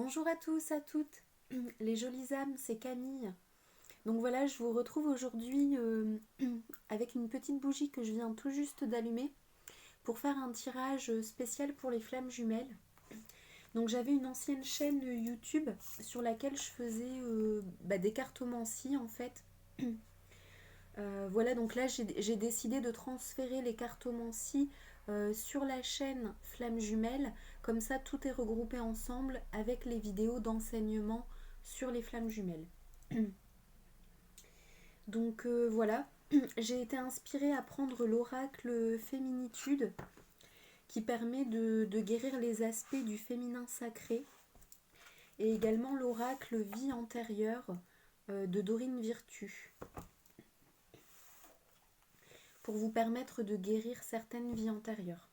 Bonjour à tous, à toutes, les jolies âmes, c'est Camille. Donc voilà, je vous retrouve aujourd'hui avec une petite bougie que je viens tout juste d'allumer pour faire un tirage spécial pour les flammes jumelles. Donc j'avais une ancienne chaîne YouTube sur laquelle je faisais des cartomancies en fait. Voilà, donc là j'ai décidé de transférer les cartomancies sur la chaîne Flammes Jumelles. Comme ça, tout est regroupé ensemble avec les vidéos d'enseignement sur les flammes jumelles. Donc voilà, j'ai été inspirée à prendre l'oracle Féminitude qui permet de guérir les aspects du féminin sacré et également l'oracle Vie antérieure de Dorine Virtue pour vous permettre de guérir certaines vies antérieures.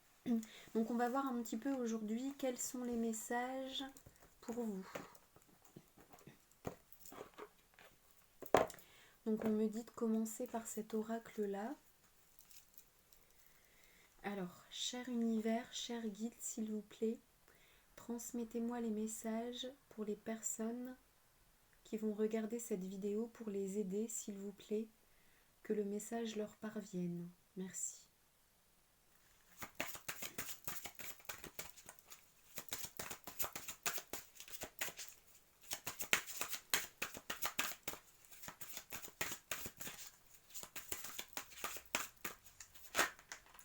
Donc on va voir un petit peu aujourd'hui quels sont les messages pour vous. Donc on me dit de commencer par cet oracle-là. Alors, cher univers, cher guide, s'il vous plaît, transmettez-moi les messages pour les personnes qui vont regarder cette vidéo pour les aider, s'il vous plaît, que le message leur parvienne. Merci.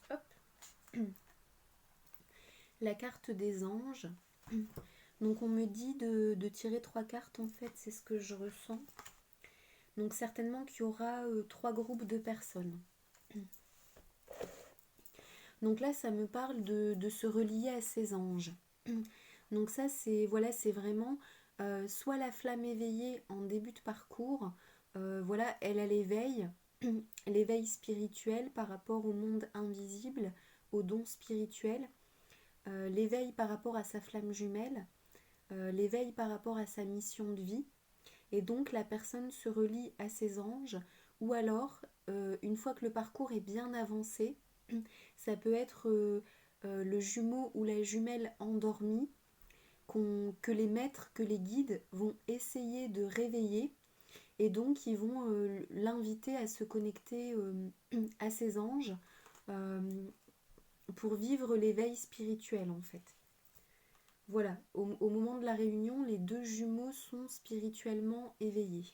Hop. La carte des anges. Donc on me dit de tirer 3 cartes, en fait, c'est ce que je ressens. Donc certainement qu'il y aura 3 groupes de personnes. Donc là, ça me parle de se relier à ces anges. Donc ça, c'est voilà, c'est vraiment soit la flamme éveillée en début de parcours, voilà, elle a l'éveil, l'éveil spirituel par rapport au monde invisible, aux dons spirituels, l'éveil par rapport à sa flamme jumelle, l'éveil par rapport à sa mission de vie. Et donc la personne se relie à ses anges, ou alors, une fois que le parcours est bien avancé, ça peut être le jumeau ou la jumelle endormie que les maîtres, que les guides vont essayer de réveiller, et donc ils vont l'inviter à se connecter à ses anges pour vivre l'éveil spirituel en fait. Voilà, au moment de la réunion, les deux jumeaux sont spirituellement éveillés.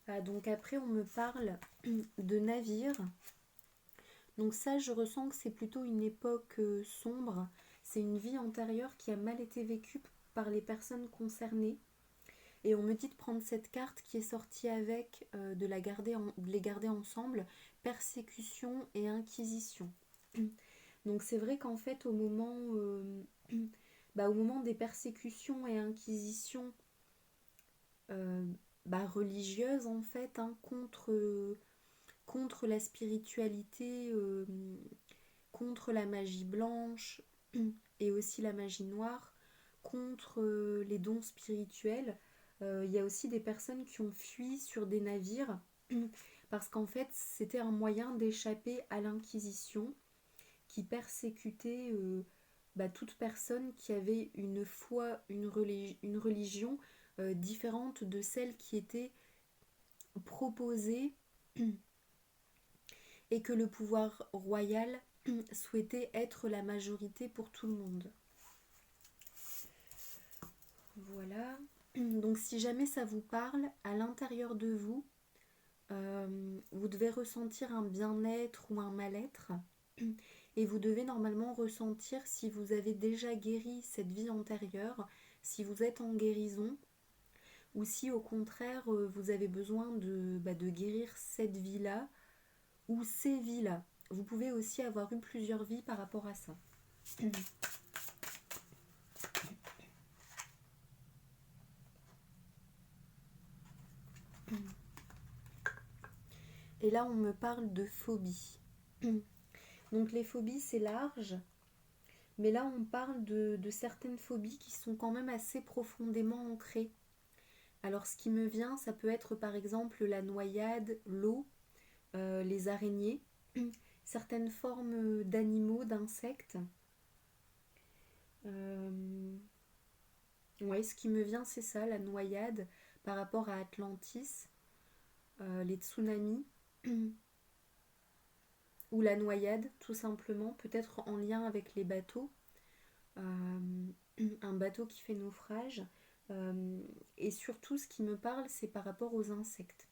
Ah, donc après on me parle de navires. Donc ça je ressens que c'est plutôt une époque sombre. C'est une vie antérieure qui a mal été vécue par les personnes concernées. Et on me dit de prendre cette carte qui est sortie avec, de les garder ensemble, persécution et inquisition. Donc c'est vrai qu'en fait au moment des persécutions et inquisitions euh, religieuses en fait, hein, contre la spiritualité, contre la magie blanche et aussi la magie noire, contre les dons spirituels. Il y a aussi des personnes qui ont fui sur des navires parce qu'en fait c'était un moyen d'échapper à l'Inquisition qui persécutait toute personne qui avait une foi, une religion différente de celle qui était proposée et que le pouvoir royal souhaitait être la majorité pour tout le monde. Voilà. Donc si jamais ça vous parle, à l'intérieur de vous, vous devez ressentir un bien-être ou un mal-être. Et vous devez normalement ressentir si vous avez déjà guéri cette vie antérieure, si vous êtes en guérison, ou si au contraire vous avez besoin de guérir cette vie-là, ou ces vies-là. Vous pouvez aussi avoir eu plusieurs vies par rapport à ça. Et là, on me parle de phobie. Donc les phobies, c'est large. Mais là, on parle de certaines phobies qui sont quand même assez profondément ancrées. Alors, ce qui me vient, ça peut être par exemple la noyade, l'eau, les araignées, certaines formes d'animaux, d'insectes. Ouais, ce qui me vient, c'est ça, la noyade par rapport à Atlantis, les tsunamis, ou la noyade, tout simplement, peut-être en lien avec les bateaux, un bateau qui fait naufrage. Et surtout, ce qui me parle, c'est par rapport aux insectes,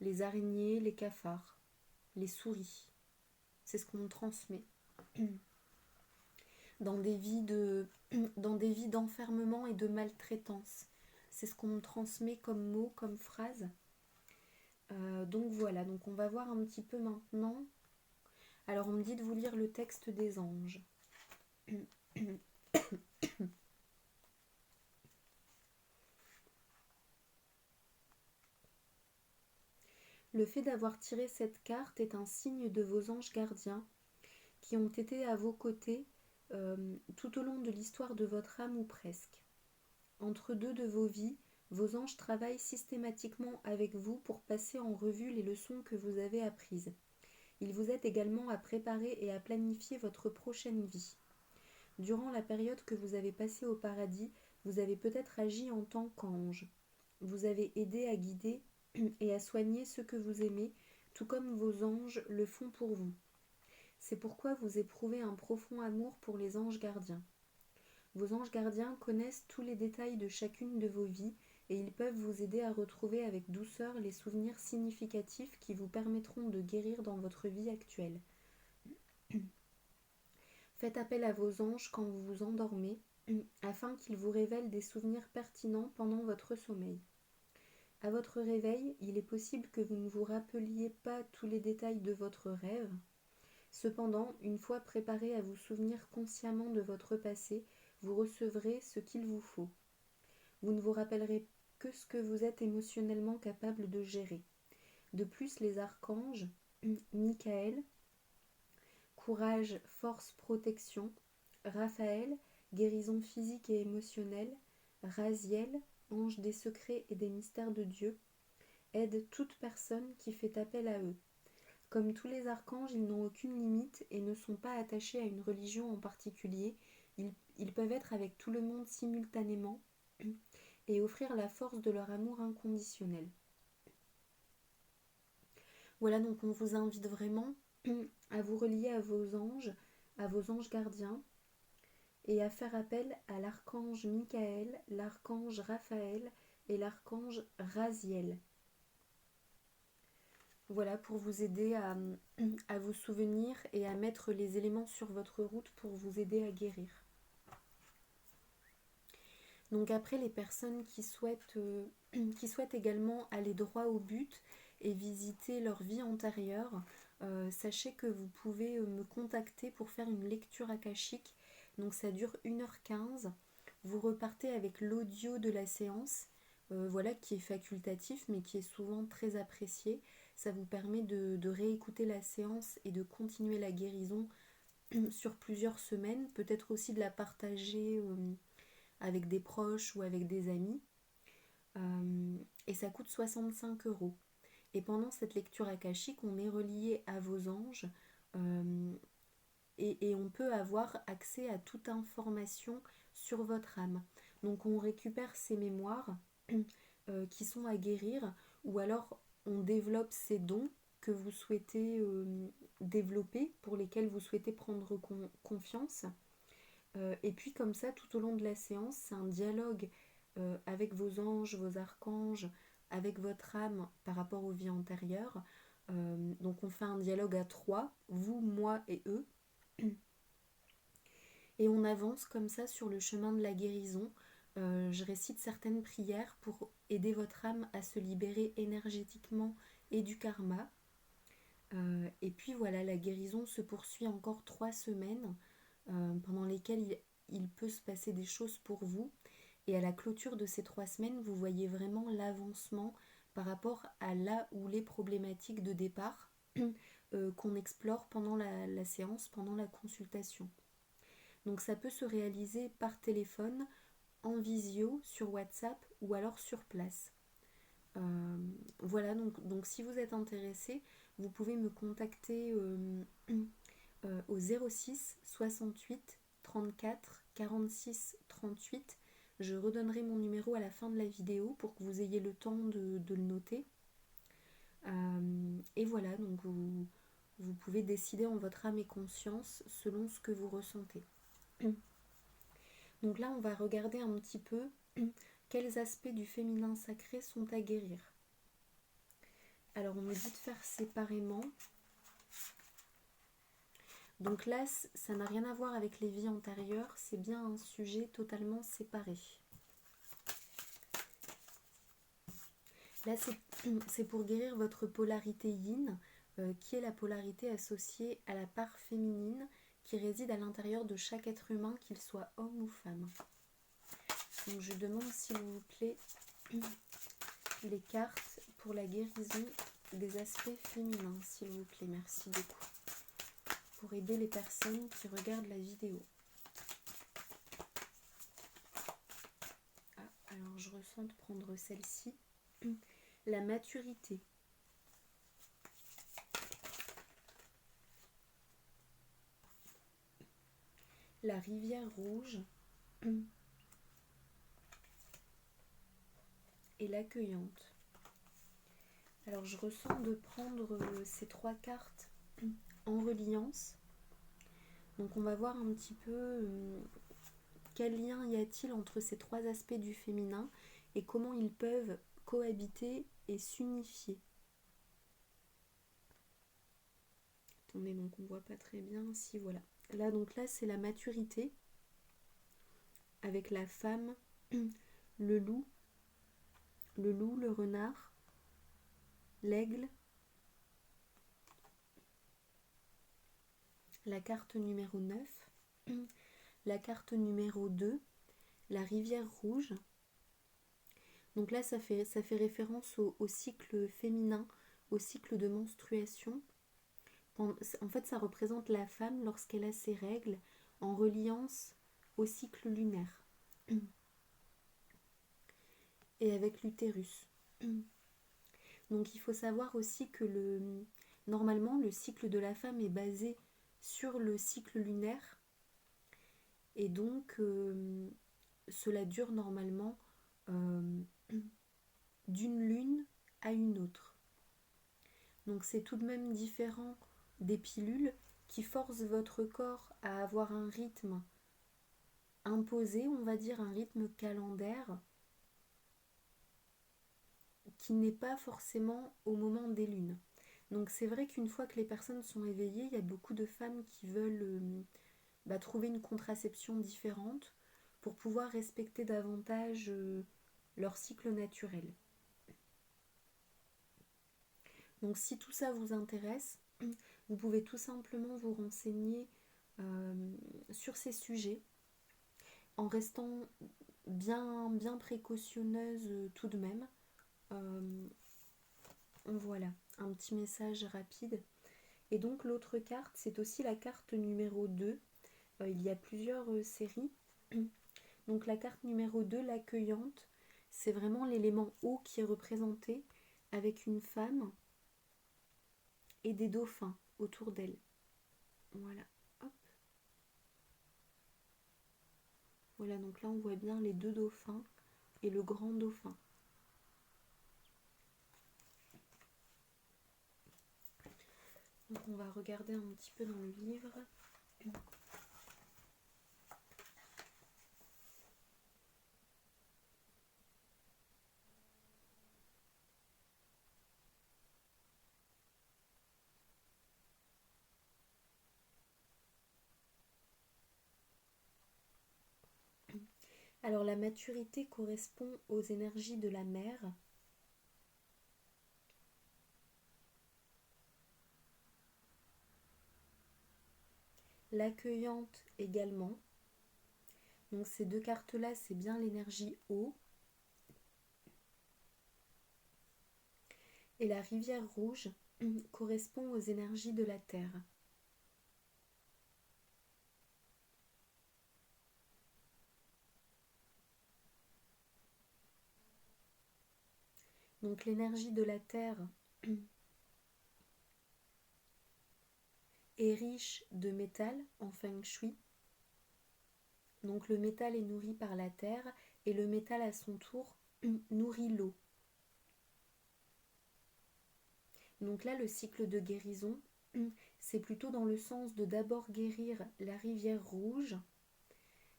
les araignées, les cafards, les souris. C'est ce qu'on me transmet dans des vies dans des vies d'enfermement et de maltraitance. C'est ce qu'on me transmet comme mot, comme phrase. Donc voilà, donc on va voir un petit peu maintenant. Alors on me dit de vous lire le texte des anges. Le fait d'avoir tiré cette carte est un signe de vos anges gardiens qui ont été à vos côtés tout au long de l'histoire de votre âme ou presque. Entre deux de vos vies, vos anges travaillent systématiquement avec vous pour passer en revue les leçons que vous avez apprises. Ils vous aident également à préparer et à planifier votre prochaine vie. Durant la période que vous avez passée au paradis, vous avez peut-être agi en tant qu'ange. Vous avez aidé à guider et à soigner ceux que vous aimez, tout comme vos anges le font pour vous. C'est pourquoi vous éprouvez un profond amour pour les anges gardiens. Vos anges gardiens connaissent tous les détails de chacune de vos vies et ils peuvent vous aider à retrouver avec douceur les souvenirs significatifs qui vous permettront de guérir dans votre vie actuelle. Faites appel à vos anges quand vous vous endormez afin qu'ils vous révèlent des souvenirs pertinents pendant votre sommeil. À votre réveil, il est possible que vous ne vous rappeliez pas tous les détails de votre rêve. Cependant, une fois préparé à vous souvenir consciemment de votre passé, vous recevrez ce qu'il vous faut. Vous ne vous rappellerez que ce que vous êtes émotionnellement capable de gérer. De plus, les archanges, Michael, courage, force, protection, Raphaël, guérison physique et émotionnelle, Raziel, ange des secrets et des mystères de Dieu, aident toute personne qui fait appel à eux. Comme tous les archanges, ils n'ont aucune limite et ne sont pas attachés à une religion en particulier. Ils peuvent être avec tout le monde simultanément et offrir la force de leur amour inconditionnel. Voilà, donc on vous invite vraiment à vous relier à vos anges gardiens, et à faire appel à l'archange Michael, l'archange Raphaël et l'archange Raziel. Voilà, pour vous aider à vous souvenir et à mettre les éléments sur votre route pour vous aider à guérir. Donc après, les personnes qui souhaitent également aller droit au but et visiter leur vie antérieure, sachez que vous pouvez me contacter pour faire une lecture akashique. Donc ça dure 1h15. Vous repartez avec l'audio de la séance, voilà, qui est facultatif mais qui est souvent très apprécié. Ça vous permet de réécouter la séance et de continuer la guérison sur plusieurs semaines, peut-être aussi de la partager avec des proches ou avec des amis. Et ça coûte 65 €. Et pendant cette lecture akashique, on est relié à vos anges et on peut avoir accès à toute information sur votre âme. Donc on récupère ces mémoires qui sont à guérir, ou alors on développe ces dons que vous souhaitez développer, pour lesquels vous souhaitez prendre confiance. Et puis comme ça, tout au long de la séance, c'est un dialogue avec vos anges, vos archanges, avec votre âme par rapport aux vies antérieures. Donc on fait un dialogue à trois, vous, moi et eux. Et on avance comme ça sur le chemin de la guérison. Je récite certaines prières pour aider votre âme à se libérer énergétiquement et du karma. Et puis voilà, la guérison se poursuit encore 3 semaines pendant lesquelles il peut se passer des choses pour vous. Et à la clôture de ces 3 semaines, vous voyez vraiment l'avancement par rapport à là où les problématiques de départ qu'on explore pendant la séance, pendant la consultation. Donc ça peut se réaliser par téléphone, en visio, sur WhatsApp ou alors sur place. Voilà, donc si vous êtes intéressé, vous pouvez me contacter au 06 68 34 46 38. Je redonnerai mon numéro à la fin de la vidéo pour que vous ayez le temps de le noter. Et voilà, donc vous pouvez décider en votre âme et conscience selon ce que vous ressentez. Donc là, on va regarder un petit peu quels aspects du féminin sacré sont à guérir. Alors, on me dit de faire séparément. Donc là, ça n'a rien à voir avec les vies antérieures, c'est bien un sujet totalement séparé. Là, c'est pour guérir votre polarité yin, qui est la polarité associée à la part féminine qui réside à l'intérieur de chaque être humain, qu'il soit homme ou femme. Donc je demande s'il vous plaît les cartes pour la guérison des aspects féminins, s'il vous plaît, merci beaucoup, pour aider les personnes qui regardent la vidéo. Ah, alors je ressens de prendre celle-ci. La maturité. La rivière rouge. Et l'accueillante. Alors je ressens de prendre ces trois cartes en reliance. Donc on va voir un petit peu quel lien y a-t-il entre ces trois aspects du féminin et comment ils peuvent cohabiter et s'unifier. Attendez, donc on voit pas très bien. Si, voilà. Là, donc là, c'est la maturité avec la femme, le loup, le renard, l'aigle, la carte numéro 9, la carte numéro 2, la rivière rouge. Donc là, ça fait référence au cycle féminin, au cycle de menstruation. En fait, ça représente la femme lorsqu'elle a ses règles en reliance au cycle lunaire et avec l'utérus. Donc il faut savoir aussi que normalement le cycle de la femme est basé sur le cycle lunaire et donc cela dure normalement d'une lune à une autre. Donc c'est tout de même différent des pilules qui forcent votre corps à avoir un rythme imposé, on va dire un rythme calendaire qui n'est pas forcément au moment des lunes. Donc c'est vrai qu'une fois que les personnes sont éveillées, il y a beaucoup de femmes qui veulent trouver une contraception différente pour pouvoir respecter davantage leur cycle naturel. Donc si tout ça vous intéresse, vous pouvez tout simplement vous renseigner sur ces sujets en restant bien précautionneuse tout de même. Voilà, un petit message rapide. Et donc l'autre carte, c'est aussi la carte numéro 2. Il y a plusieurs séries. Donc la carte numéro 2, l'accueillante, c'est vraiment l'élément eau qui est représenté avec une femme et des dauphins autour d'elle. Voilà. Hop. Voilà, donc là on voit bien les deux dauphins et le grand dauphin. Donc on va regarder un petit peu dans le livre. Alors la maturité correspond aux énergies de la mer. L'accueillante également. Donc ces deux cartes-là, c'est bien l'énergie eau. Et la rivière rouge correspond aux énergies de la terre. Donc l'énergie de la Terre est riche de métal en Feng Shui. Donc le métal est nourri par la Terre et le métal à son tour nourrit l'eau. Donc là, le cycle de guérison, c'est plutôt dans le sens de d'abord guérir la rivière rouge,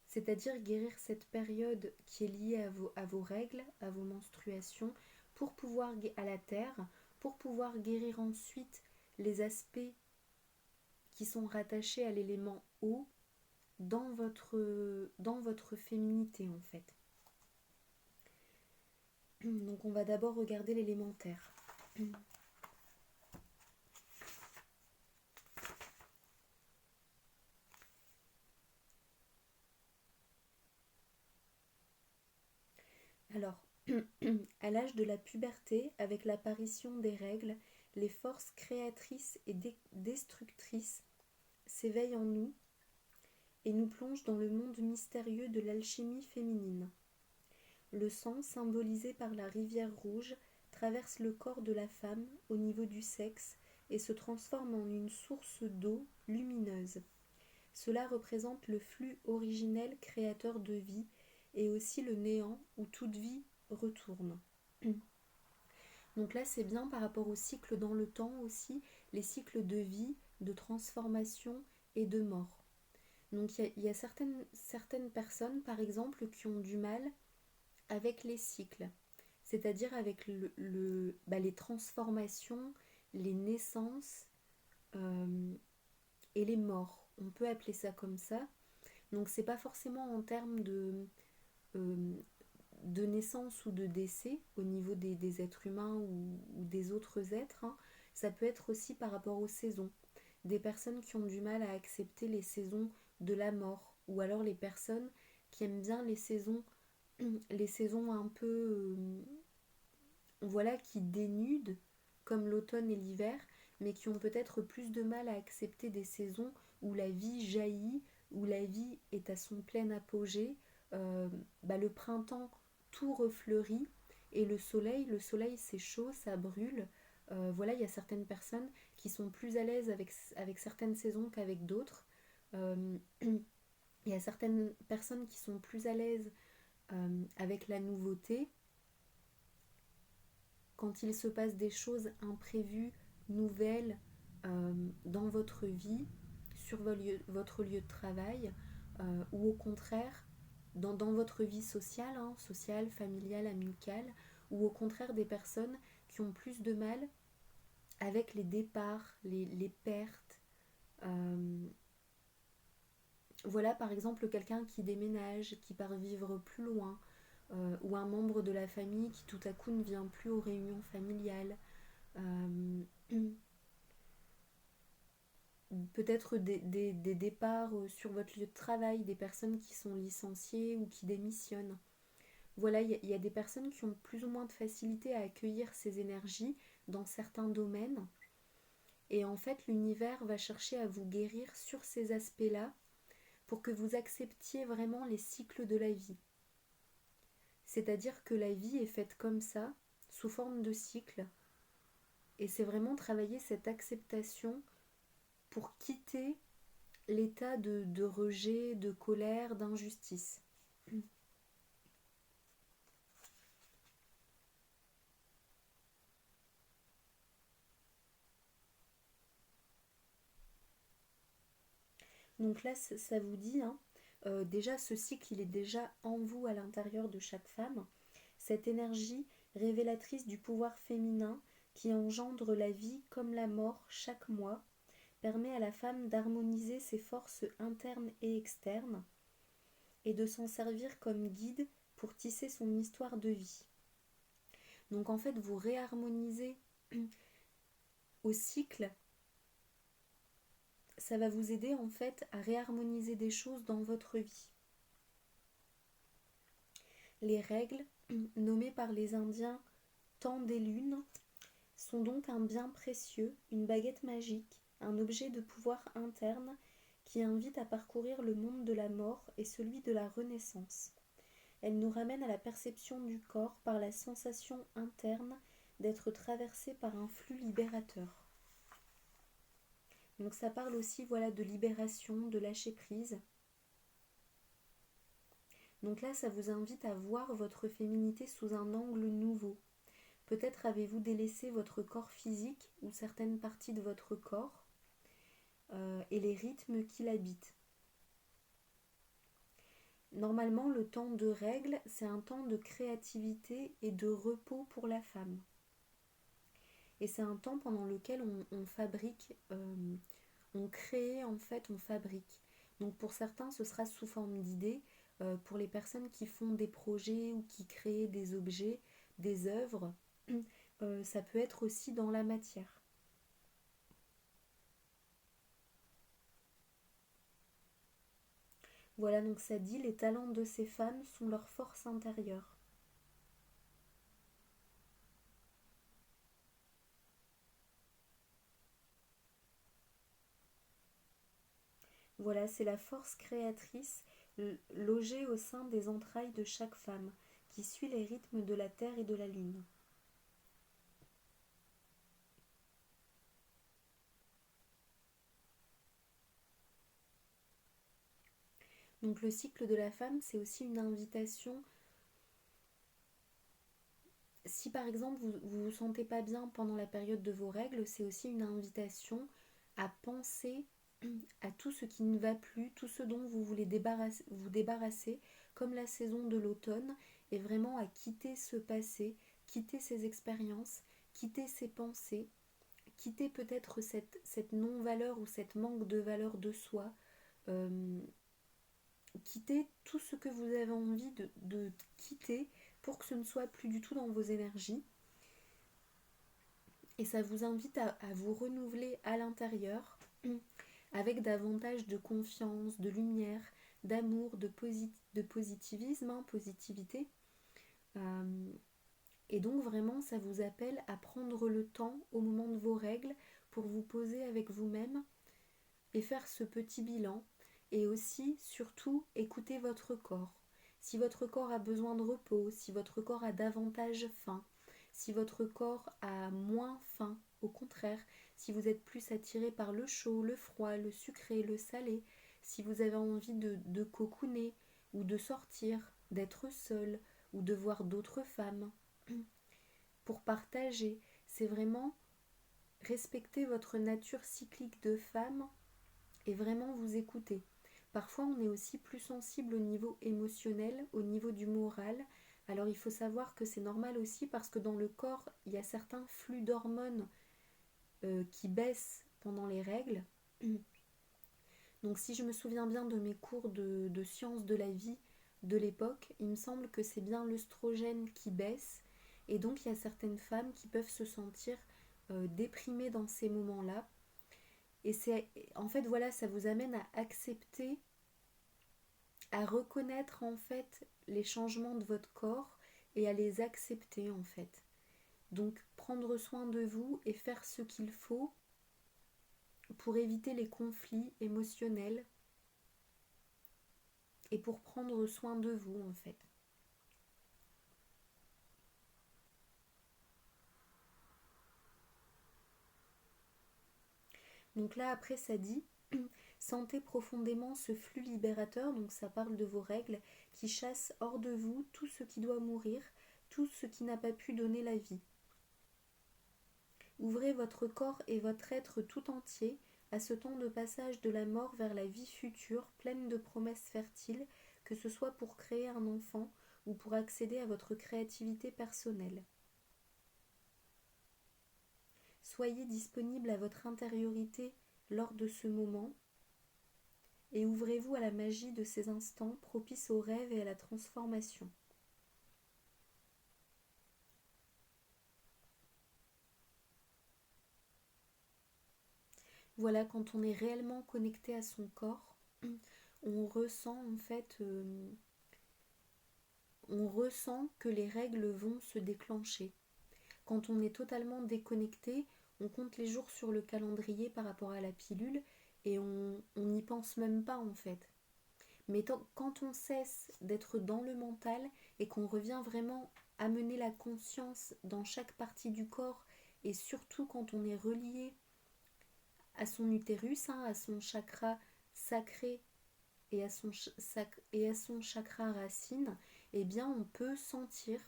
c'est-à-dire guérir cette période qui est liée à vos règles, à vos menstruations, pour pouvoir à la terre, pour pouvoir guérir ensuite les aspects qui sont rattachés à l'élément eau dans votre féminité en fait. Donc on va d'abord regarder l'élémentaire. Alors, à l'âge de la puberté, avec l'apparition des règles, les forces créatrices et destructrices s'éveillent en nous et nous plongent dans le monde mystérieux de l'alchimie féminine. Le sang, symbolisé par la rivière rouge, traverse le corps de la femme au niveau du sexe et se transforme en une source d'eau lumineuse. Cela représente le flux originel créateur de vie et aussi le néant où toute vie retourne. Donc là, c'est bien par rapport au cycle dans le temps aussi, les cycles de vie, de transformation et de mort. Donc il y a certaines personnes, par exemple, qui ont du mal avec les cycles, c'est-à-dire avec les transformations, les naissances et les morts. On peut appeler ça comme ça. Donc c'est pas forcément en termes de naissance ou de décès au niveau des êtres humains ou des autres êtres, hein. Ça peut être aussi par rapport aux saisons. Des personnes qui ont du mal à accepter les saisons de la mort, ou alors les personnes qui aiment bien les saisons un peu voilà, qui dénudent, comme l'automne et l'hiver, mais qui ont peut-être plus de mal à accepter des saisons où la vie jaillit, où la vie est à son plein apogée. Le printemps, tout refleurit, et le soleil c'est chaud, ça brûle. Voilà, il y a certaines personnes qui sont plus à l'aise avec certaines saisons qu'avec d'autres. Il y a certaines personnes qui sont plus à l'aise avec la nouveauté. Quand il se passe des choses imprévues, nouvelles dans votre vie, sur votre lieu de travail, ou au contraire dans votre vie sociale, hein, sociale, familiale, amicale, ou au contraire des personnes qui ont plus de mal avec les départs, les pertes. Voilà par exemple quelqu'un qui déménage, qui part vivre plus loin, ou un membre de la famille qui tout à coup ne vient plus aux réunions familiales. Peut-être des départs sur votre lieu de travail, des personnes qui sont licenciées ou qui démissionnent. Voilà, il y a des personnes qui ont plus ou moins de facilité à accueillir ces énergies dans certains domaines. Et en fait, l'univers va chercher à vous guérir sur ces aspects-là pour que vous acceptiez vraiment les cycles de la vie. C'est-à-dire que la vie est faite comme ça, sous forme de cycles. Et c'est vraiment travailler cette acceptation pour quitter l'état de rejet, de colère, d'injustice. Donc là, ça vous dit, hein, déjà ce cycle, il est déjà en vous à l'intérieur de chaque femme. Cette énergie révélatrice du pouvoir féminin qui engendre la vie comme la mort chaque mois permet à la femme d'harmoniser ses forces internes et externes et de s'en servir comme guide pour tisser son histoire de vie. Donc en fait, vous réharmonisez au cycle, ça va vous aider en fait à réharmoniser des choses dans votre vie. Les règles, nommées par les Indiens temps des lunes, sont donc un bien précieux, une baguette magique, un objet de pouvoir interne qui invite à parcourir le monde de la mort et celui de la renaissance. Elle nous ramène à la perception du corps par la sensation interne d'être traversé par un flux libérateur. Donc ça parle aussi voilà, de libération, de lâcher prise. Donc là, ça vous invite à voir votre féminité sous un angle nouveau. Peut-être avez-vous délaissé votre corps physique ou certaines parties de votre corps et les rythmes qui l'habitent. Normalement, le temps de règle, c'est un temps de créativité et de repos pour la femme. Et c'est un temps pendant lequel on fabrique, on crée en fait, on fabrique. Donc pour certains, ce sera sous forme d'idées. Pour les personnes qui font des projets ou qui créent des objets, des œuvres, ça peut être aussi dans la matière. Voilà, donc ça dit, les talents de ces femmes sont leur force intérieure. Voilà, c'est la force créatrice logée au sein des entrailles de chaque femme, qui suit les rythmes de la Terre et de la Lune. Donc le cycle de la femme, c'est aussi une invitation. Si par exemple vous vous sentez pas bien pendant la période de vos règles, c'est aussi une invitation à penser à tout ce qui ne va plus, tout ce dont vous voulez vous débarrasser, comme la saison de l'automne, et vraiment à quitter ce passé, quitter ces expériences, quitter ces pensées, quitter peut-être cette non-valeur ou cette manque de valeur de soi, euh, quitter tout ce que vous avez envie de quitter pour que ce ne soit plus du tout dans vos énergies. Et ça vous invite à vous renouveler à l'intérieur avec davantage de confiance, de lumière, d'amour, de positivisme, positivité. Euh, et donc vraiment, ça vous appelle à prendre le temps au moment de vos règles pour vous poser avec vous-même et faire ce petit bilan. Et aussi, surtout, écouter votre corps. Si votre corps a besoin de repos, si votre corps a davantage faim, si votre corps a moins faim, au contraire, si vous êtes plus attiré par le chaud, le froid, le sucré, le salé, si vous avez envie de cocooner ou de sortir, d'être seul ou de voir d'autres femmes, pour partager, c'est vraiment respecter votre nature cyclique de femme et vraiment vous écouter. Parfois, on est aussi plus sensible au niveau émotionnel, au niveau du moral. Alors, il faut savoir que c'est normal aussi parce que dans le corps, il y a certains flux d'hormones qui baissent pendant les règles. Donc, si je me souviens bien de mes cours de sciences de la vie de l'époque, il me semble que c'est bien l'œstrogène qui baisse. Et donc, il y a certaines femmes qui peuvent se sentir déprimées dans ces moments-là. Et c'est en fait voilà, ça vous amène à accepter, à reconnaître en fait les changements de votre corps et à les accepter en fait. Donc prendre soin de vous et faire ce qu'il faut pour éviter les conflits émotionnels et pour prendre soin de vous en fait. Donc là après ça dit sentez profondément ce flux libérateur, donc ça parle de vos règles, qui chasse hors de vous tout ce qui doit mourir, tout ce qui n'a pas pu donner la vie. Ouvrez votre corps et votre être tout entier à ce temps de passage de la mort vers la vie future, pleine de promesses fertiles, que ce soit pour créer un enfant ou pour accéder à votre créativité personnelle. Soyez disponible à votre intériorité lors de ce moment et ouvrez-vous à la magie de ces instants propices aux rêves et à la transformation. Voilà, quand on est réellement connecté à son corps, on ressent en fait, on ressent que les règles vont se déclencher. Quand on est totalement déconnecté, on compte les jours sur le calendrier par rapport à la pilule et on n'y pense même pas en fait. Mais quand on cesse d'être dans le mental et qu'on revient vraiment amener la conscience dans chaque partie du corps, et surtout quand on est relié à son utérus, à son chakra sacré et à son chakra racine, eh bien on peut sentir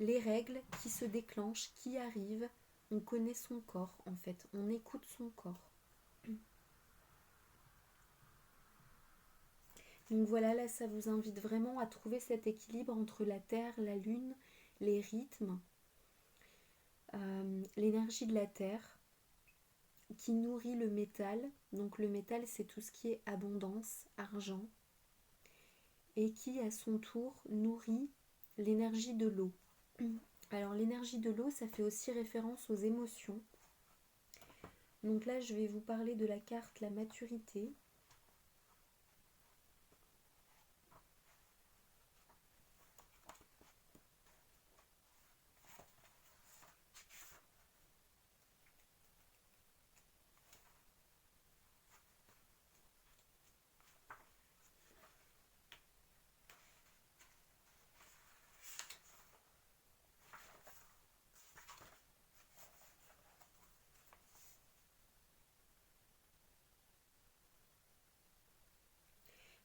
les règles qui se déclenchent, qui arrivent. On connaît son corps en fait, on écoute son corps. Donc voilà, là ça vous invite vraiment à trouver cet équilibre entre la terre, la lune, les rythmes, l'énergie de la terre qui nourrit le métal. Donc le métal, c'est tout ce qui est abondance, argent, et qui à son tour nourrit l'énergie de l'eau. Alors l'énergie de l'eau, ça fait aussi référence aux émotions. Donc là, je vais vous parler de la carte la maturité.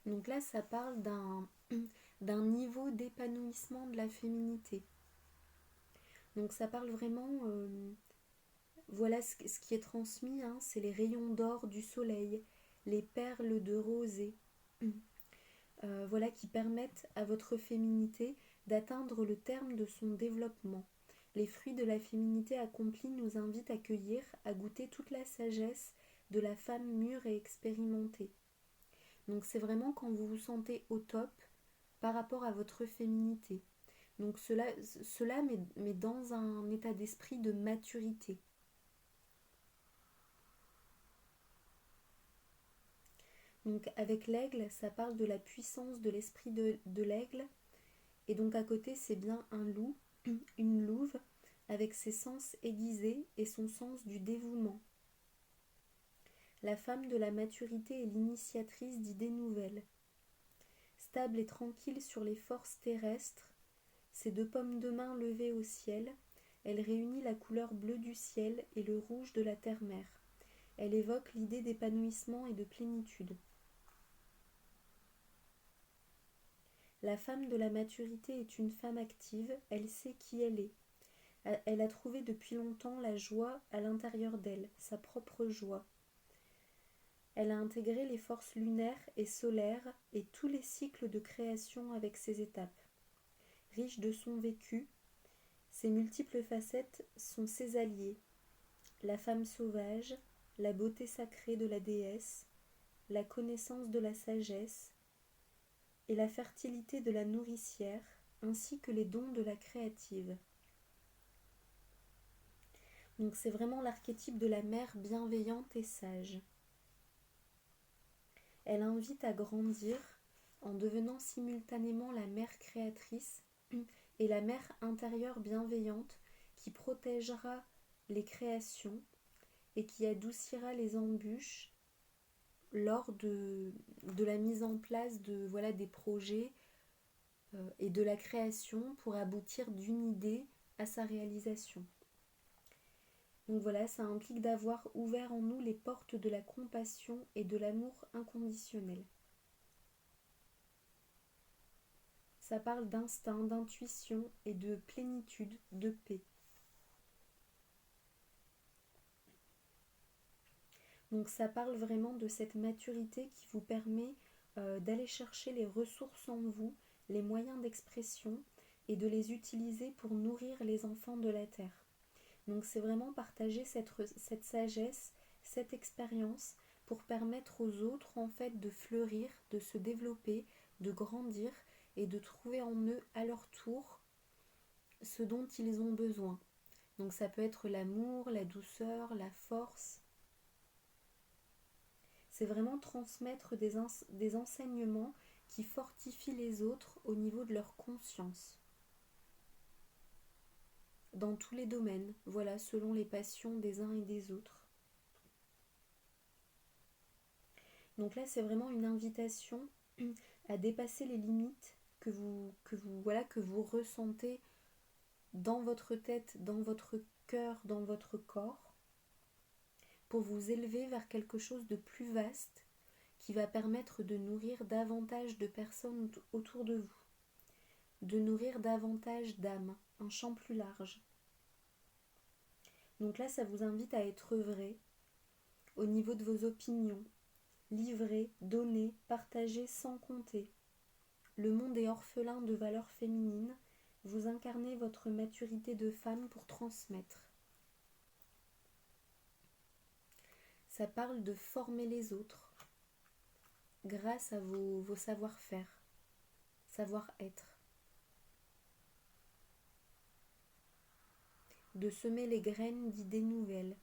Donc là, ça parle d'un niveau d'épanouissement de la féminité. Donc ça parle vraiment, voilà ce qui est transmis, hein, c'est les rayons d'or du soleil, les perles de rosée, voilà qui permettent à votre féminité d'atteindre le terme de son développement. Les fruits de la féminité accomplie nous invitent à cueillir, à goûter toute la sagesse de la femme mûre et expérimentée. Donc c'est vraiment quand vous vous sentez au top par rapport à votre féminité. Donc cela met dans un état d'esprit de maturité. Donc avec l'aigle, ça parle de la puissance de l'esprit de l'aigle. Et donc à côté, c'est bien un loup, une louve, avec ses sens aiguisés et son sens du dévouement. La femme de la maturité est l'initiatrice d'idées nouvelles. Stable et tranquille sur les forces terrestres, ses deux paumes de main levées au ciel, elle réunit la couleur bleue du ciel et le rouge de la terre-mère. Elle évoque l'idée d'épanouissement et de plénitude. La femme de la maturité est une femme active, elle sait qui elle est. Elle a trouvé depuis longtemps la joie à l'intérieur d'elle, sa propre joie. Elle a intégré les forces lunaires et solaires et tous les cycles de création avec ses étapes. Riche de son vécu, ses multiples facettes sont ses alliés. La femme sauvage, la beauté sacrée de la déesse, la connaissance de la sagesse et la fertilité de la nourricière, ainsi que les dons de la créative. Donc c'est vraiment l'archétype de la mère bienveillante et sage. Elle invite à grandir en devenant simultanément la mère créatrice et la mère intérieure bienveillante qui protégera les créations et qui adoucira les embûches lors de la mise en place de, voilà, des projets et de la création pour aboutir d'une idée à sa réalisation. Donc voilà, ça implique d'avoir ouvert en nous les portes de la compassion et de l'amour inconditionnel. Ça parle d'instinct, d'intuition et de plénitude, de paix. Donc ça parle vraiment de cette maturité qui vous permet d'aller chercher les ressources en vous, les moyens d'expression et de les utiliser pour nourrir les enfants de la terre. Donc c'est vraiment partager cette sagesse, cette expérience pour permettre aux autres en fait de fleurir, de se développer, de grandir et de trouver en eux à leur tour ce dont ils ont besoin. Donc ça peut être l'amour, la douceur, la force. C'est vraiment transmettre des enseignements qui fortifient les autres au niveau de leur conscience. Dans tous les domaines, voilà, selon les passions des uns et des autres. Donc là, c'est vraiment une invitation à dépasser les limites que vous ressentez dans votre tête, dans votre cœur, dans votre corps, pour vous élever vers quelque chose de plus vaste qui va permettre de nourrir davantage de personnes autour de vous, de nourrir davantage d'âmes, un champ plus large. Donc là, ça vous invite à être vrai au niveau de vos opinions, livrer, donner, partager sans compter. Le monde est orphelin de valeurs féminines, vous incarnez votre maturité de femme pour transmettre. Ça parle de former les autres grâce à vos savoir-faire, savoir-être. De semer les graines d'idées nouvelles,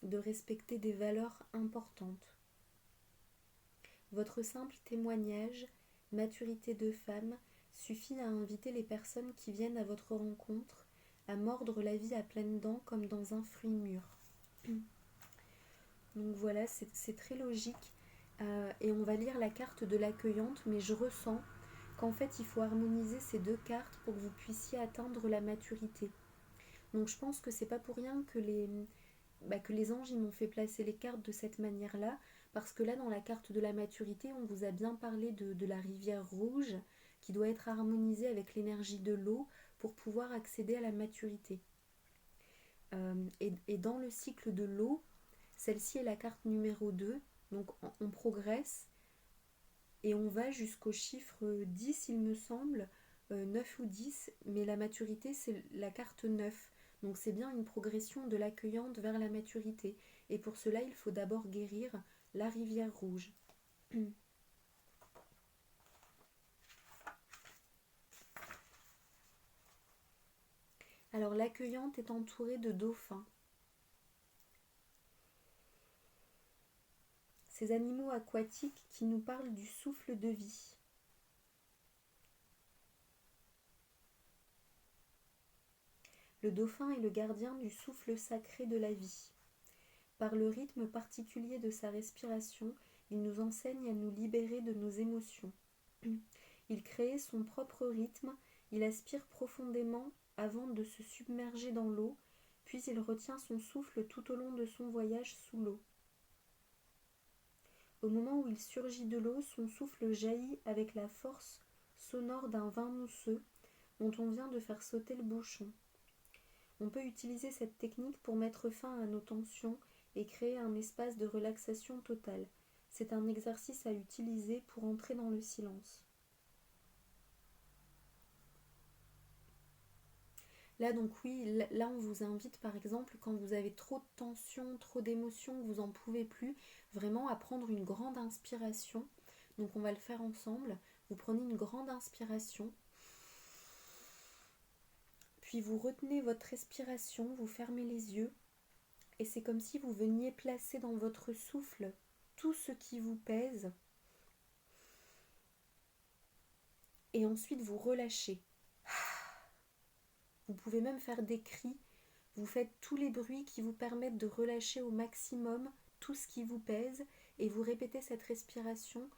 de respecter des valeurs importantes. Votre simple témoignage, maturité de femme, suffit à inviter les personnes qui viennent à votre rencontre à mordre la vie à pleines dents comme dans un fruit mûr. Donc voilà, c'est très logique. Et on va lire la carte de l'accueillante, mais je ressens qu'en fait il faut harmoniser ces deux cartes pour que vous puissiez atteindre la maturité. Donc je pense que c'est pas pour rien que les anges ils m'ont fait placer les cartes de cette manière-là, parce que là dans la carte de la maturité, on vous a bien parlé de la rivière rouge qui doit être harmonisée avec l'énergie de l'eau pour pouvoir accéder à la maturité. Et dans le cycle de l'eau, celle-ci est la carte numéro 2, donc on progresse et on va jusqu'au chiffre 10 il me semble, 9 ou 10, mais la maturité c'est la carte 9. Donc c'est bien une progression de l'accueillante vers la maturité. Et pour cela, il faut d'abord guérir la rivière rouge. Alors l'accueillante est entourée de dauphins. Ces animaux aquatiques qui nous parlent du souffle de vie. Le dauphin est le gardien du souffle sacré de la vie. Par le rythme particulier de sa respiration, il nous enseigne à nous libérer de nos émotions. Il crée son propre rythme, il aspire profondément avant de se submerger dans l'eau, puis il retient son souffle tout au long de son voyage sous l'eau. Au moment où il surgit de l'eau, son souffle jaillit avec la force sonore d'un vin mousseux dont on vient de faire sauter le bouchon. On peut utiliser cette technique pour mettre fin à nos tensions et créer un espace de relaxation totale. C'est un exercice à utiliser pour entrer dans le silence. Là donc oui, là on vous invite par exemple quand vous avez trop de tension, trop d'émotions, que vous n'en pouvez plus, vraiment à prendre une grande inspiration. Donc on va le faire ensemble. Vous prenez une grande inspiration. Puis vous retenez votre respiration, vous fermez les yeux et c'est comme si vous veniez placer dans votre souffle tout ce qui vous pèse et ensuite vous relâchez. Vous pouvez même faire des cris, vous faites tous les bruits qui vous permettent de relâcher au maximum tout ce qui vous pèse et vous répétez cette respiration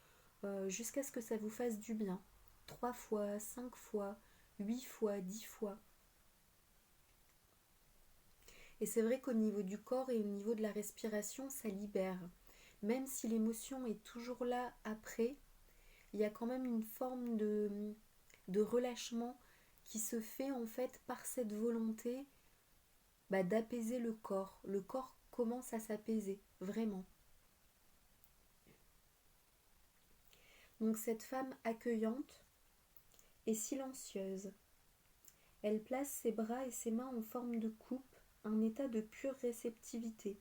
jusqu'à ce que ça vous fasse du bien. 3 fois, 5 fois, 8 fois, 10 fois. Et c'est vrai qu'au niveau du corps et au niveau de la respiration, ça libère. Même si l'émotion est toujours là après, il y a quand même une forme de relâchement qui se fait en fait par cette volonté d'apaiser le corps. Le corps commence à s'apaiser, vraiment. Donc cette femme accueillante est silencieuse. Elle place ses bras et ses mains en forme de coupe, un état de pure réceptivité.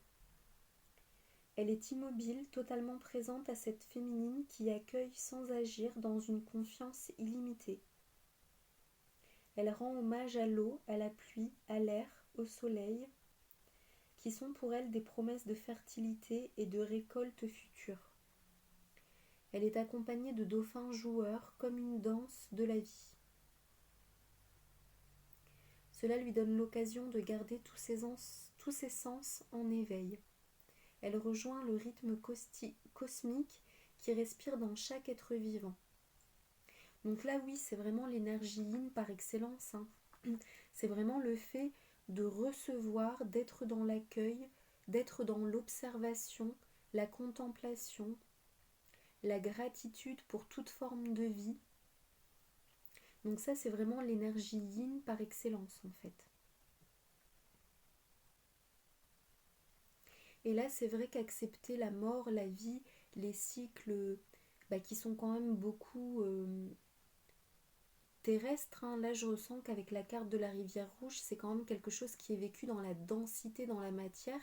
Elle est immobile, totalement présente à cette féminine qui accueille sans agir dans une confiance illimitée. Elle rend hommage à l'eau, à la pluie, à l'air, au soleil, qui sont pour elle des promesses de fertilité et de récolte future. Elle est accompagnée de dauphins joueurs comme une danse de la vie. Cela lui donne l'occasion de garder tous ses sens en éveil. Elle rejoint le rythme cosmique qui respire dans chaque être vivant. Donc là, oui, c'est vraiment l'énergie yin par excellence, hein. C'est vraiment le fait de recevoir, d'être dans l'accueil, d'être dans l'observation, la contemplation, la gratitude pour toute forme de vie. Donc ça, c'est vraiment l'énergie yin par excellence, en fait. Et là, c'est vrai qu'accepter la mort, la vie, les cycles qui sont quand même beaucoup terrestres, hein. Là, je ressens qu'avec la carte de la rivière rouge, c'est quand même quelque chose qui est vécu dans la densité, dans la matière.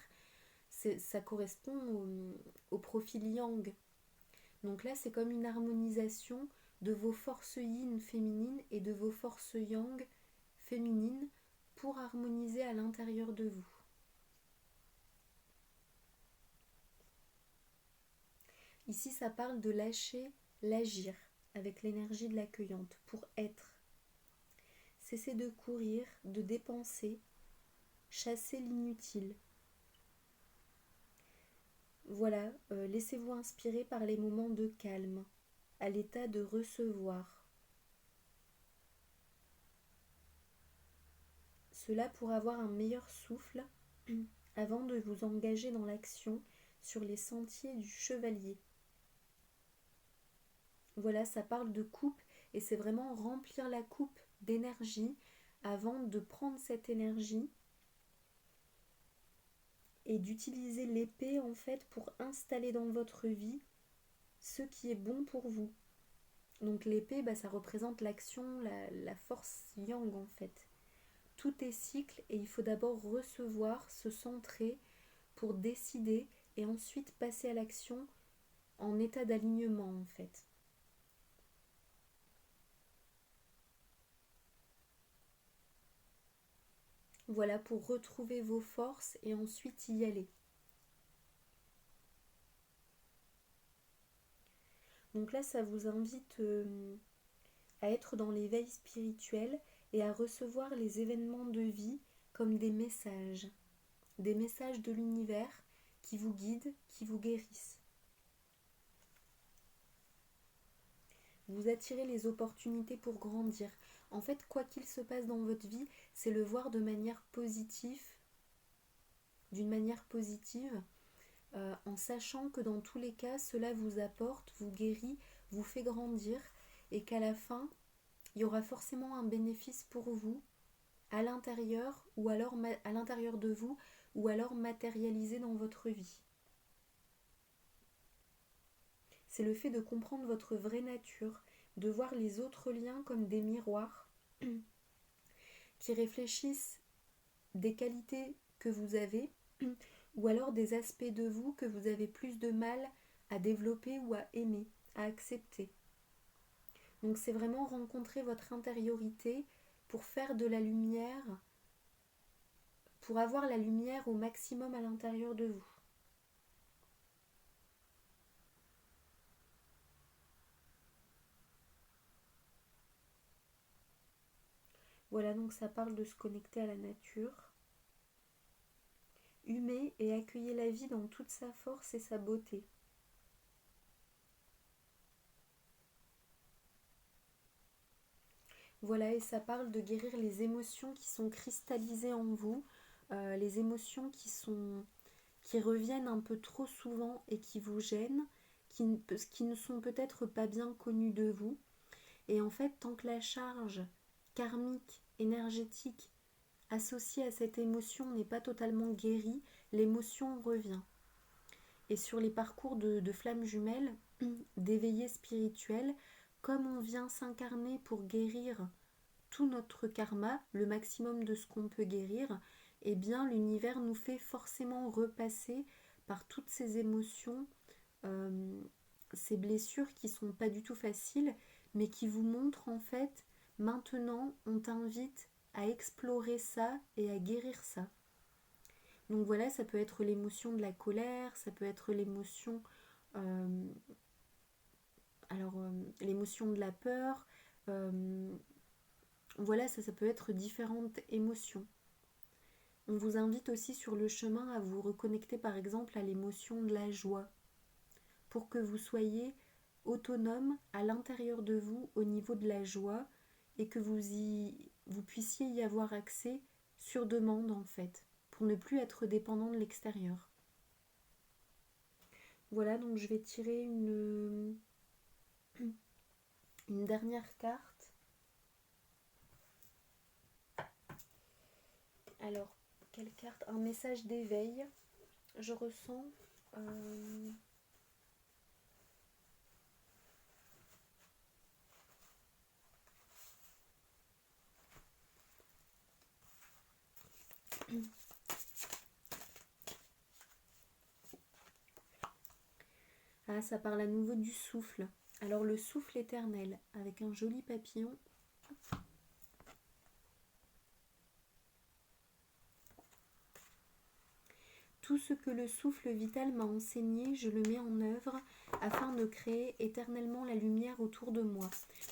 Ça correspond au profil yang. Donc là, c'est comme une harmonisation de vos forces yin féminines et de vos forces yang féminines pour harmoniser à l'intérieur de vous. Ici, ça parle de lâcher l'agir avec l'énergie de l'accueillante pour être. Cesser de courir, de dépenser, chasser l'inutile. Voilà, laissez-vous inspirer par les moments de calme, à l'état de recevoir. Cela pour avoir un meilleur souffle avant de vous engager dans l'action sur les sentiers du chevalier. Voilà, ça parle de coupe et c'est vraiment remplir la coupe d'énergie avant de prendre cette énergie et d'utiliser l'épée en fait pour installer dans votre vie ce qui est bon pour vous. Donc l'épée, ça représente l'action, la force yang en fait. Tout est cycle et il faut d'abord recevoir, se centrer pour décider et ensuite passer à l'action en état d'alignement en fait. Voilà pour retrouver vos forces et ensuite y aller. Donc là, ça vous invite à être dans l'éveil spirituel et à recevoir les événements de vie comme des messages de l'univers qui vous guident, qui vous guérissent. Vous attirez les opportunités pour grandir. En fait, quoi qu'il se passe dans votre vie, c'est le voir de manière positive, d'une manière positive, en sachant que dans tous les cas, cela vous apporte, vous guérit, vous fait grandir et qu'à la fin, il y aura forcément un bénéfice pour vous à l'intérieur ou alors à l'intérieur de vous ou alors matérialisé dans votre vie. C'est le fait de comprendre votre vraie nature, de voir les autres liens comme des miroirs qui réfléchissent des qualités que vous avez ou alors des aspects de vous que vous avez plus de mal à développer ou à aimer, à accepter. Donc c'est vraiment rencontrer votre intériorité pour faire de la lumière, pour avoir la lumière au maximum à l'intérieur de vous. Voilà, donc ça parle de se connecter à la nature. Humer et accueillir la vie dans toute sa force et sa beauté. Voilà, et ça parle de guérir les émotions qui sont cristallisées en vous, les émotions qui reviennent un peu trop souvent et qui vous gênent, qui ne sont peut-être pas bien connues de vous. Et en fait, tant que la charge karmique, énergétique, associée à cette émotion n'est pas totalement guérie, l'émotion revient. Et sur les parcours de flammes jumelles, d'éveillés spirituels, comme on vient s'incarner pour guérir tout notre karma, le maximum de ce qu'on peut guérir, eh bien l'univers nous fait forcément repasser par toutes ces émotions, ces blessures qui sont pas du tout faciles, mais qui vous montrent en fait, maintenant on t'invite à explorer ça et à guérir ça. Donc voilà, ça peut être l'émotion de la colère, ça peut être l'émotion, euh, l'émotion de la peur. Voilà, ça peut être différentes émotions. On vous invite aussi sur le chemin à vous reconnecter par exemple à l'émotion de la joie pour que vous soyez autonome à l'intérieur de vous au niveau de la joie et que vous puissiez y avoir accès sur demande en fait, pour ne plus être dépendant de l'extérieur. Voilà, donc je vais tirer une dernière carte. Alors, quelle carte? Un message d'éveil. Je ressens... Ah, ça parle à nouveau du souffle. Alors le souffle éternel, avec un joli papillon. Tout ce que le souffle vital m'a enseigné, je le mets en œuvre afin de créer éternellement la lumière autour de moi.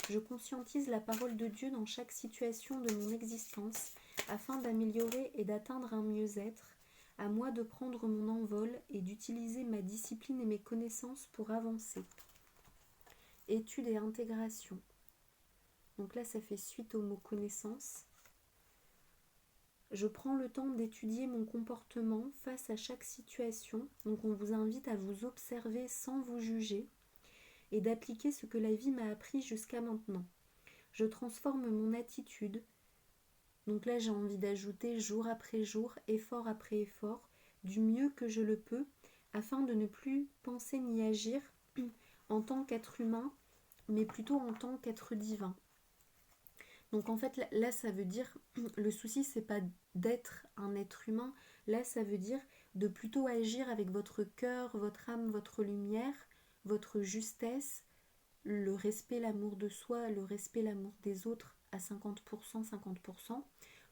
Je conscientise la parole de Dieu dans chaque situation de mon existence afin d'améliorer et d'atteindre un mieux-être. À moi de prendre mon envol et d'utiliser ma discipline et mes connaissances pour avancer. Étude et intégration. Donc là, ça fait suite au mot connaissance. Je prends le temps d'étudier mon comportement face à chaque situation. Donc on vous invite à vous observer sans vous juger et d'appliquer ce que la vie m'a appris jusqu'à maintenant. Je transforme mon attitude. Donc là, j'ai envie d'ajouter jour après jour, effort après effort, du mieux que je le peux, afin de ne plus penser ni agir en tant qu'être humain, mais plutôt en tant qu'être divin. Donc en fait, là ça veut dire, le souci c'est pas d'être un être humain, là ça veut dire de plutôt agir avec votre cœur, votre âme, votre lumière, votre justesse, le respect, l'amour de soi, le respect, l'amour des autres à 50%, 50%,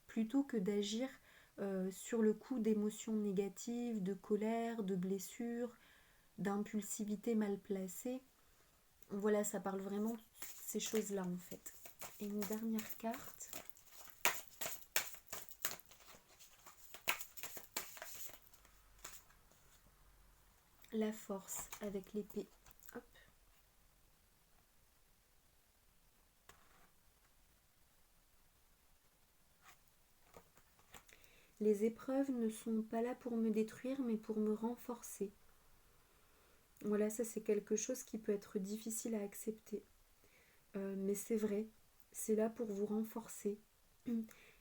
plutôt que d'agir sur le coup d'émotions négatives, de colère, de blessures, d'impulsivité mal placée. Voilà, ça parle vraiment de ces choses-là en fait. Et une dernière carte. La force avec l'épée. Hop. Les épreuves ne sont pas là pour me détruire, mais pour me renforcer. Voilà, ça c'est quelque chose qui peut être difficile à accepter. Mais c'est vrai, c'est là pour vous renforcer.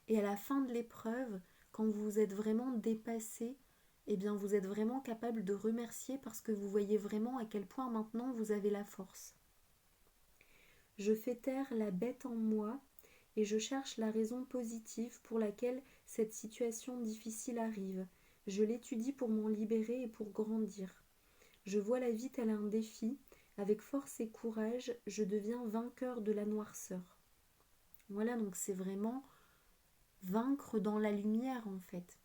Et à la fin de l'épreuve, quand vous êtes vraiment dépassé, eh bien vous êtes vraiment capable de remercier parce que vous voyez vraiment à quel point maintenant vous avez la force. Je fais taire la bête en moi et je cherche la raison positive pour laquelle cette situation difficile arrive. Je l'étudie pour m'en libérer et pour grandir. Je vois la vie tel un défi. Avec force et courage, je deviens vainqueur de la noirceur. Voilà, donc c'est vraiment vaincre dans la lumière en fait.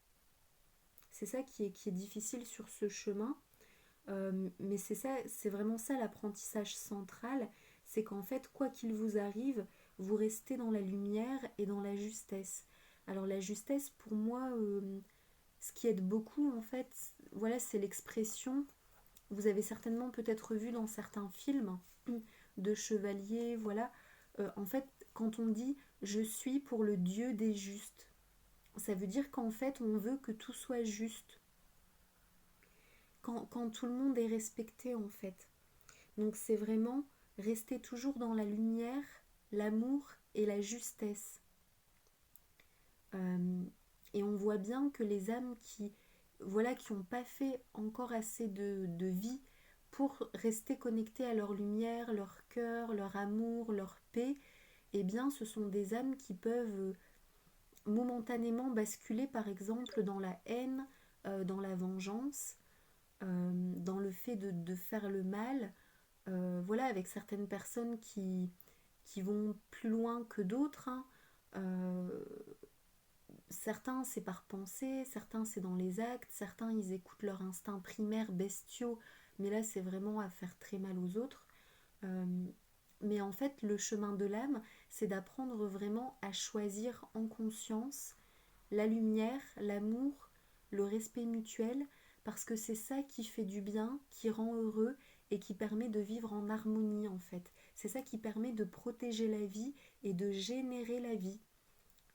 C'est ça qui est difficile sur ce chemin. Mais c'est ça, c'est vraiment ça l'apprentissage central, c'est qu'en fait, quoi qu'il vous arrive, vous restez dans la lumière et dans la justesse. Alors la justesse, pour moi, ce qui aide beaucoup, en fait, voilà, c'est l'expression. Vous avez certainement peut-être vu dans certains films de chevaliers, voilà. En fait, quand on dit je suis pour le Dieu des justes, ça veut dire qu'en fait, on veut que tout soit juste. Quand tout le monde est respecté, en fait. Donc c'est vraiment rester toujours dans la lumière, l'amour et la justesse. Et on voit bien que les âmes qui n'ont pas fait encore assez de vie pour rester connectées à leur lumière, leur cœur, leur amour, leur paix, eh bien ce sont des âmes qui peuvent momentanément basculer par exemple dans la haine, dans la vengeance, dans le fait de faire le mal. Voilà, avec certaines personnes qui vont plus loin que d'autres. Hein. Certains, c'est par pensée, certains, c'est dans les actes, certains, ils écoutent leur instinct primaire bestiaux, mais là, c'est vraiment à faire très mal aux autres. Euh, mais en fait, le chemin de l'âme, c'est d'apprendre vraiment à choisir en conscience la lumière, l'amour, le respect mutuel, parce que c'est ça qui fait du bien, qui rend heureux et qui permet de vivre en harmonie en fait. C'est ça qui permet de protéger la vie et de générer la vie,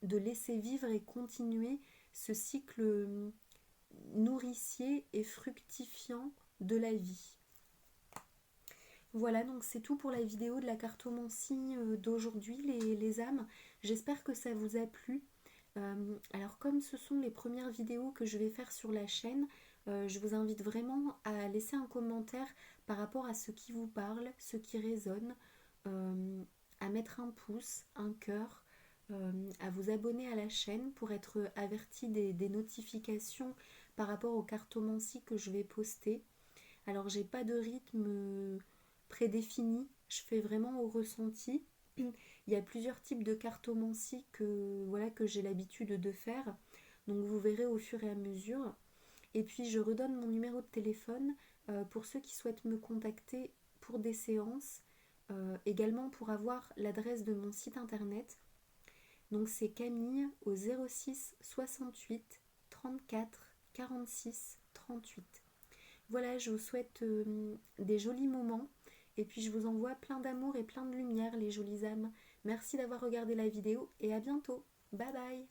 de laisser vivre et continuer ce cycle nourricier et fructifiant de la vie. Voilà, donc c'est tout pour la vidéo de la cartomancie d'aujourd'hui, les âmes. J'espère que ça vous a plu. Alors comme ce sont les premières vidéos que je vais faire sur la chaîne, je vous invite vraiment à laisser un commentaire par rapport à ce qui vous parle, ce qui résonne, à mettre un pouce, un cœur, à vous abonner à la chaîne pour être averti des notifications par rapport aux cartomancies que je vais poster. Alors j'ai pas de rythme prédéfini, je fais vraiment au ressenti. Il y a plusieurs types de cartomancie que j'ai l'habitude de faire, donc vous verrez au fur et à mesure. Et puis je redonne mon numéro de téléphone pour ceux qui souhaitent me contacter pour des séances, également pour avoir l'adresse de mon site internet. Donc c'est Camille au 06 68 34 46 38. Voilà, je vous souhaite des jolis moments et puis je vous envoie plein d'amour et plein de lumière les jolies âmes. Merci d'avoir regardé la vidéo et à bientôt. Bye bye.